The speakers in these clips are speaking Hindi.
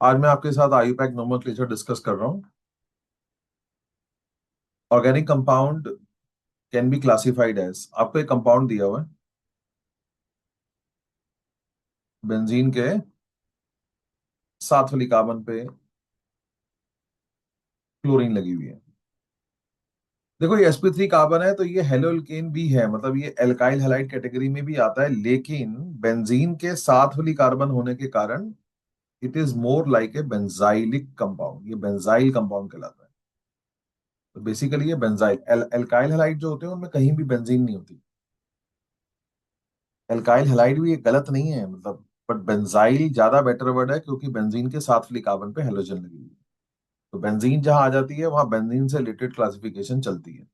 आज मैं आपके साथ आईयूपैक नोमेनक्लेचर डिस्कस कर रहा हूँ। Organic compound can be classified as, आपको एक कंपाउंड दिया हुआ है, बेंजीन के साथ वाली कार्बन पे क्लोरीन लगी हुई है। देखो ये sp3 कार्बन है तो ये हेलो एल्केन भी है, मतलब ये एल्काइल हैलाइड कैटेगरी में भी आता है, लेकिन बेंजीन के साथ वाली कार्बन होने के कारण it is more like a benzylic compound, ये बेंजाइल कंपाउंड कहलाता है। तो बेसिकली ये बेंजाइल एल्काइल हैलाइड जो होते हैं उनमें कहीं भी बेंजीन नहीं होती। एल्काइल हैलाइड भी ये गलत नहीं है, मतलब बट बेंजाइल ज्यादा बेटर वर्ड है क्योंकि बेंजीन के साथ वाली कार्बन पे हेलोजन लगी हुई है। तो बेंजीन जहां आ जाती है वहां बेंजीन से रिलेटेड क्लासिफिकेशन चलती है।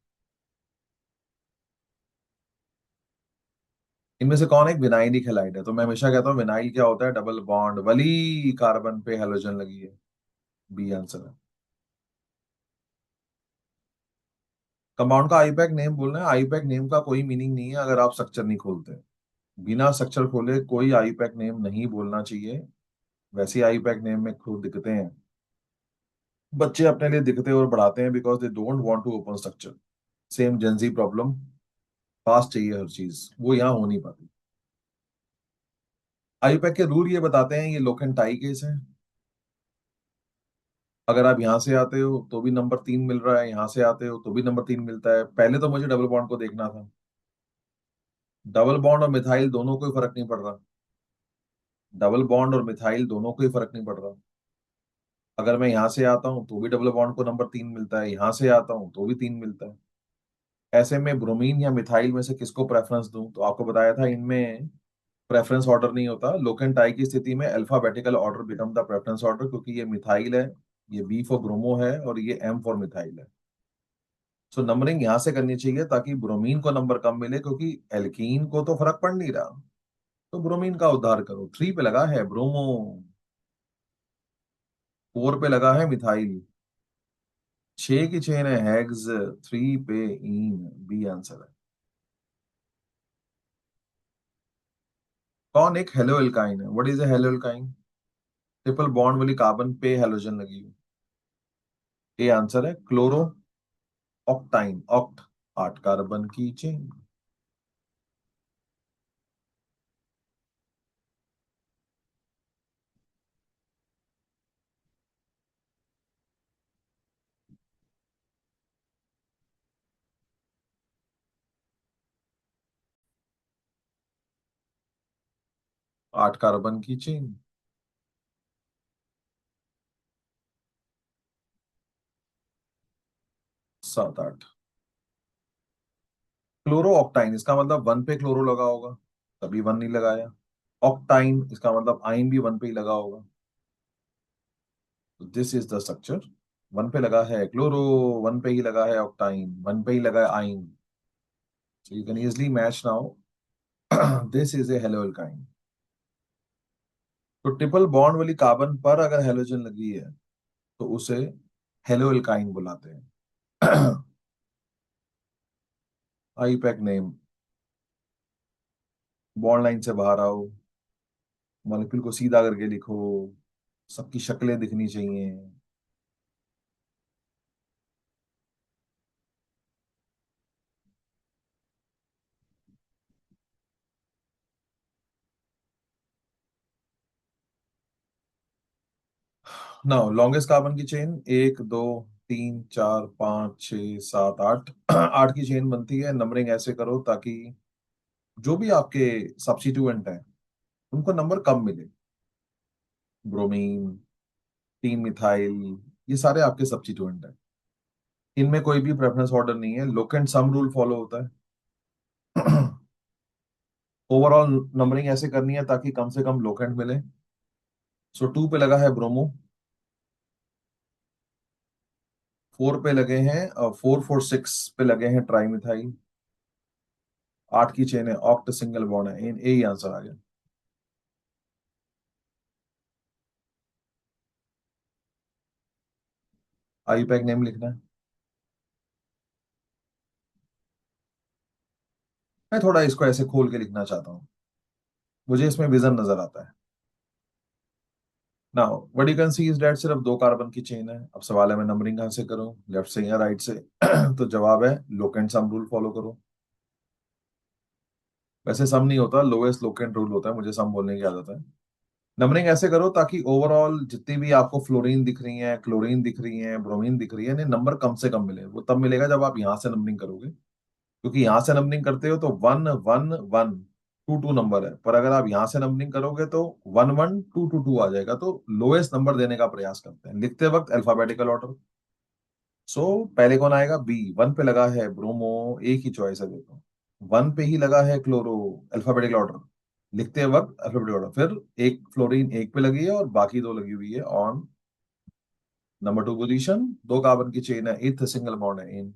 इनमें से कौन एक विनाइलिक हैलाइड है? तो मैं हमेशा कहता हूँ विनाइल क्या होता है, डबल बॉन्ड वाली कार्बन पे हेलोजन लगी है। बी आंसर है। कंपाउंड का आईपैक नेम बोलना है, आईपैक नेम का कोई मीनिंग नहीं है अगर आप स्ट्रक्चर नहीं खोलते। बिना स्ट्रक्चर खोले कोई आईपैक नेम नहीं बोलना चाहिए। वैसे आईपैक नेम में खुद दिखते हैं, बच्चे अपने लिए दिखते और बढ़ाते हैं because they don't want to open structure. Same Gen Z problem, fast चाहिए हर चीज, वो यहाँ हो नहीं पाती। आईपैक के रूल ये बताते हैं, ये लोक एंड टाई केस है। अगर आप यहाँ से आते हो तो भी नंबर 3 मिल रहा है, यहाँ से आते हो तो भी नंबर 3 मिलता है। पहले तो मुझे डबल बॉन्ड को देखना था। डबल बॉन्ड और मिथाइल दोनों को ही फर्क नहीं पड़ रहा। डबल बॉन्ड और मिथाइल दोनों को ही फर्क नहीं पड़ रहा। अगर मैं यहाँ से आता हूँ तो भी डबल बॉन्ड को नंबर 3 मिलता है, यहाँ से आता हूँ तो भी 3 मिलता है। ऐसे में ब्रोमीन या मिथाइल में से किसको प्रेफरेंस दूं? तो आपको बताया था इनमें प्रेफरेंस ऑर्डर नहीं होता। लोक एंड टाई की स्थिति में alphabetical order become the preference order, क्योंकि ये मिथाइल है, ये बी फॉर ब्रोमो है और ये एम फॉर मिथाइल है। सो नंबरिंग यहां से करनी चाहिए ताकि ब्रोमीन को नंबर कम मिले, क्योंकि एल्कीन को तो फर्क पड़ नहीं रहा। तो ब्रोमीन का उद्धार करो। 3 पे लगा है ब्रोमो, 4 पे लगा है मिथाइल, 6 की चेन है हेक्स, 3 पे इन। बी आंसर है। कौन एक हेलो एल्काइन है? What is a hello alkyne? Triple bond वाली कार्बन पे हेलोजन लगी हुई। ए आंसर है क्लोरो ऑक्टाइन, ऑक्ट 8 कार्बन की चेन। 8 कार्बन की चेन। 7 8। क्लोरो ऑक्टाइन इसका मतलब 1 पे क्लोरो लगा होगा, तभी 1 नहीं लगाया। ऑक्टाइन इसका मतलब आइन भी 1 पे ही लगा होगा। This is the structure. 1 पे लगा है क्लोरो, 1 पे ही लगा है ऑक्टाइन, 1 पे ही लगा है आइन। So you can easily match now. This is a hello alkyne. तो ट्रिपल बॉन्ड वाली कार्बन पर अगर हेलोजन लगी है तो उसे हेलो एल्काइन बुलाते हैं। आईपैक नेम, बॉन्ड लाइन से बाहर आओ, मॉलिक्यूल को सीधा करके लिखो, सबकी शक्लें दिखनी चाहिए। ना लॉन्गेस्ट कार्बन की चेन 1 2 3 4 5 6 7 8। 8 की चेन बनती है। नंबरिंग ऐसे करो ताकि जो भी आपके सब्स्टिट्यूएंट हैं उनको नंबर कम मिले। ब्रोमीन, 3 मिथाइल, ये सारे आपके सब्स्टिट्यूएंट हैं। इनमें कोई भी प्रेफरेंस ऑर्डर नहीं है, लोक एंड सम रूल फॉलो होता है। ओवरऑल नंबरिंग ऐसे करनी है ताकि कम से कम लोक एंड मिले। सो 2 पे लगा है ब्रोमो, 4 पे लगे हैं 4 4 6 पे लगे हैं ट्राईमिथाइल, 8 की चेन है, ऑक्ट सिंगल बॉन्ड है। इन ए ही आंसर आ गया। आई पैक नेम लिखना है। मैं थोड़ा इसको ऐसे खोल के लिखना चाहता हूँ, मुझे इसमें विजन नजर आता है। Now what you can see is that सिर्फ दो कार्बन की चेन है। अब सवाल है मैं नंबरिंग कहाँ से करूं, लेफ्ट से या राइट से? तो जवाब है लोकेंट सम रूल फॉलो करो। वैसे सम नहीं होता, लोएस्ट लोकेंट रूल होता है, मुझे सम बोलने की आदत है। नंबरिंग ऐसे करो ताकि ओवरऑल जितनी भी आपको फ्लोरीन दिख रही है, क्लोरीन दिख रही है, ब्रोमीन दिख रही है, इन्हें नंबर कम से कम मिले। वो तब मिलेगा जब आप यहाँ से नंबरिंग करोगे, क्योंकि यहाँ से नंबरिंग करते हो तो 1 1 1 2 2 नंबर है, पर अगर आप यहाँ से नंबरिंग करोगे तो 1 1 2 2 2 आ जाएगा। तो लोएस्ट नंबर देने का प्रयास करते हैं लिखते वक्त अल्फाबेटिकल ऑर्डर। सो पहले कौन आएगा? बी। वन पे लगा है ब्रोमो, एक ही चॉइस है देखो। वन पे ही लगा है क्लोरो, अल्फाबेटिकल ऑर्डर लिखते वक्त अल्फाबेटिकल ऑर्डर। फिर एक फ्लोरीन एक पे लगी है और बाकी दो लगी हुई है ऑन नंबर टू पोजीशन। दो कार्बन की चेन है, एथ सिंगल बॉन्ड है इन।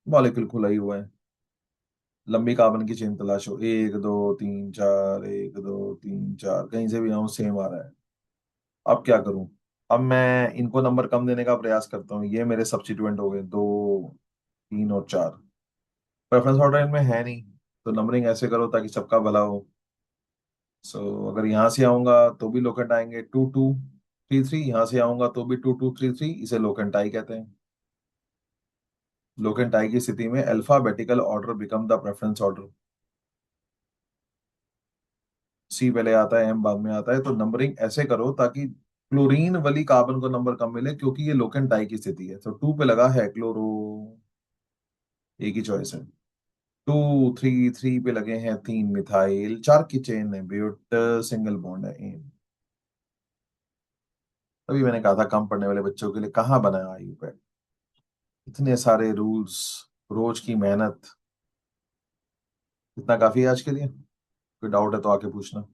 मॉलिक्यूल खुला ही हुआ है। लंबी कार्बन की चेन तलाशो, 1 2 3 4, 1 2 3 4, कहीं से भी आऊं सेम आ रहा है। अब क्या करूं? अब मैं इनको नंबर कम देने का प्रयास करता हूँ। ये मेरे सब्स्टिट्यूएंट हो गए, 2 3 और 4। प्रेफरेंस ऑर्डर इनमें है नहीं, तो नंबरिंग ऐसे करो ताकि सबका भला हो। सो अगर यहाँ से आऊंगा तो भी लोकेंट आएंगे 2 2 3 3, यहाँ से आऊंगा तो भी 2 2 3 3, इसे लोकेंट आई कहते हैं। लोकेंट आई की स्थिति में alphabetical order become the preference order. C पहले आता है, एम बाद में आता है। तो नंबरिंग ऐसे करो ताकि क्लोरीन वाली कार्बन को नंबर कम मिले, क्योंकि ये लोकेंट डाई की स्थिति है। तो टू पे लगा है क्लोरो, एक ही चॉइस है। 2 3 3 पे लगे हैं 3 मिथाइल, चार की चेन है ब्यूट, सिंगल बॉन्ड है इन। तभी मैंने कहा था कम पढ़ने वाले बच्चों के लिए कहाँ बना है आयु पे इतने सारे रूल्स, रोज की मेहनत। इतना काफी है आज के लिए। कोई डाउट है तो आके पूछना।